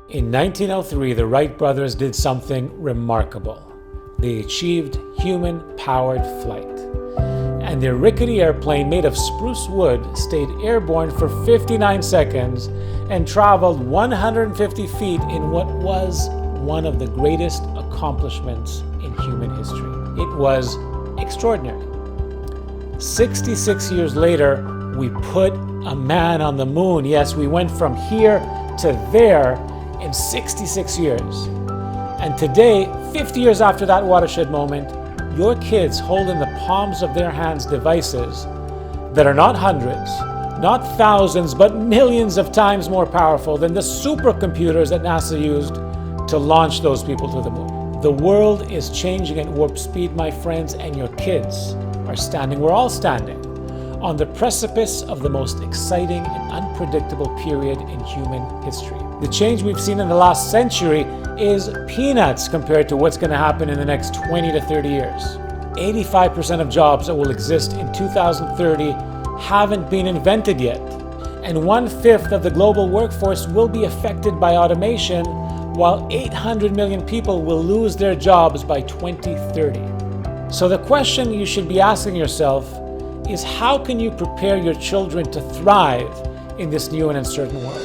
In 1903, the Wright brothers did something remarkable. They achieved human-powered flight. And their rickety airplane made of spruce wood stayed airborne for 59 seconds and traveled 150 feet in what was one of the greatest accomplishments in human history. It was extraordinary. 66 years later, we put a man on the moon. Yes, we went from here to there in 66 years. And today, 50 years after that watershed moment, your kids hold in the palms of their hands devices that are not hundreds, not thousands, but millions of times more powerful than the supercomputers that NASA used to launch those people to the moon. The world is changing at warp speed, my friends, and your kids are standing, we're all standing, on the precipice of the most exciting and unpredictable period in human history. The change we've seen in the last century is peanuts compared to what's going to happen in the next 20 to 30 years. 85% of jobs that will exist in 2030 haven't been invented yet. And 1/5 of the global workforce will be affected by automation, while 800 million people will lose their jobs by 2030. So the question you should be asking yourself is, how can you prepare your children to thrive in this new and uncertain world?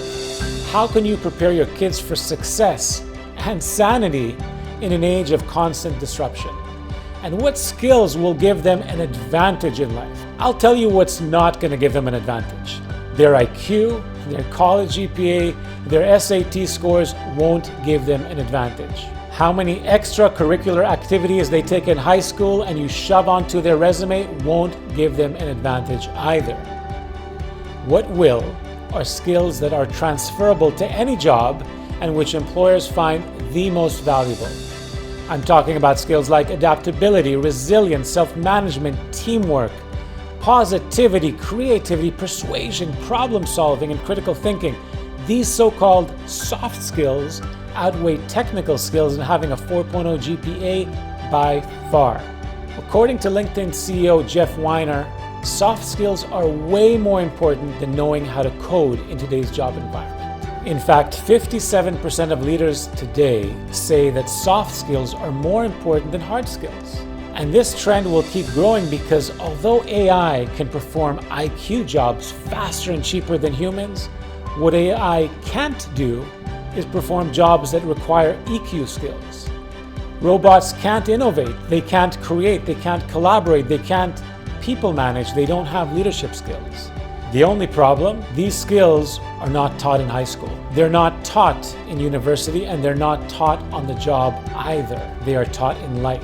How can you prepare your kids for success and sanity in an age of constant disruption? And what skills will give them an advantage in life? I'll tell you what's not going to give them an advantage. Their IQ, their college GPA, their SAT scores won't give them an advantage. How many extracurricular activities they take in high school and you shove onto their resume won't give them an advantage either. What will are skills that are transferable to any job and which employers find the most valuable. I'm talking about skills like adaptability, resilience, self-management, teamwork, positivity, creativity, persuasion, problem solving, and critical thinking. These so-called soft skills outweigh technical skills in having a 4.0 GPA by far. According to LinkedIn CEO Jeff Weiner, soft skills are way more important than knowing how to code in today's job environment. In fact, 57% of leaders today say that soft skills are more important than hard skills. And this trend will keep growing because although AI can perform IQ jobs faster and cheaper than humans, what AI can't do is perform jobs that require EQ skills. Robots can't innovate, they can't create, they can't collaborate, they can't people manage, they don't have leadership skills. The only problem, these skills are not taught in high school. They're not taught in university, and they're not taught on the job either. They are taught in life.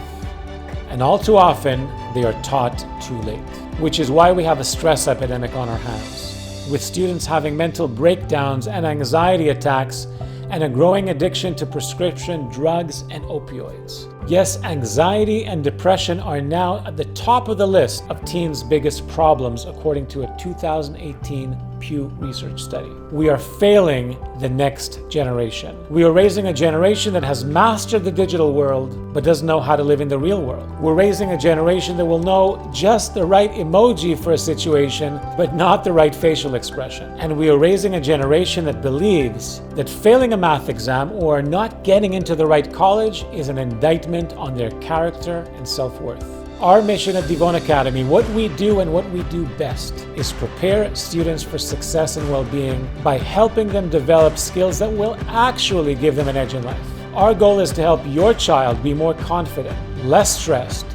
And all too often, they are taught too late, which is why we have a stress epidemic on our hands, with students having mental breakdowns and anxiety attacks and a growing addiction to prescription drugs and opioids. Yes, anxiety and depression are now at the top of the list of teens' biggest problems, according to a 2018 Pew Research study. We are failing the next generation. We are raising a generation that has mastered the digital world, but doesn't know how to live in the real world. We're raising a generation that will know just the right emoji for a situation, but not the right facial expression. And we are raising a generation that believes that failing a math exam or not getting into the right college is an indictment on their character and self-worth. Our mission at Divon Academy, what we do and what we do best, is prepare students for success and well-being by helping them develop skills that will actually give them an edge in life. Our goal is to help your child be more confident, less stressed,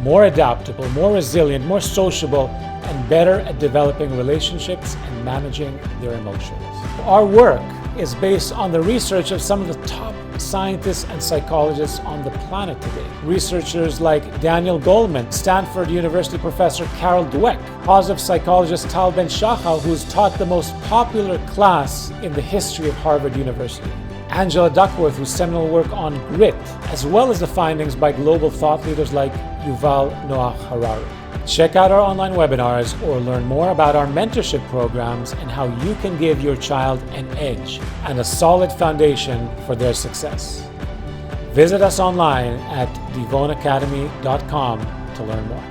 more adaptable, more resilient, more sociable, and better at developing relationships and managing their emotions. Our work is based on the research of some of the top scientists and psychologists on the planet today. Researchers like Daniel Goleman, Stanford University professor Carol Dweck, positive psychologist Tal Ben-Shachar, who's taught the most popular class in the history of Harvard University, Angela Duckworth, whose seminal work on grit, as well as the findings by global thought leaders like Yuval Noah Harari. Check out our online webinars or learn more about our mentorship programs and how you can give your child an edge and a solid foundation for their success. Visit us online at divonacademy.com to learn more.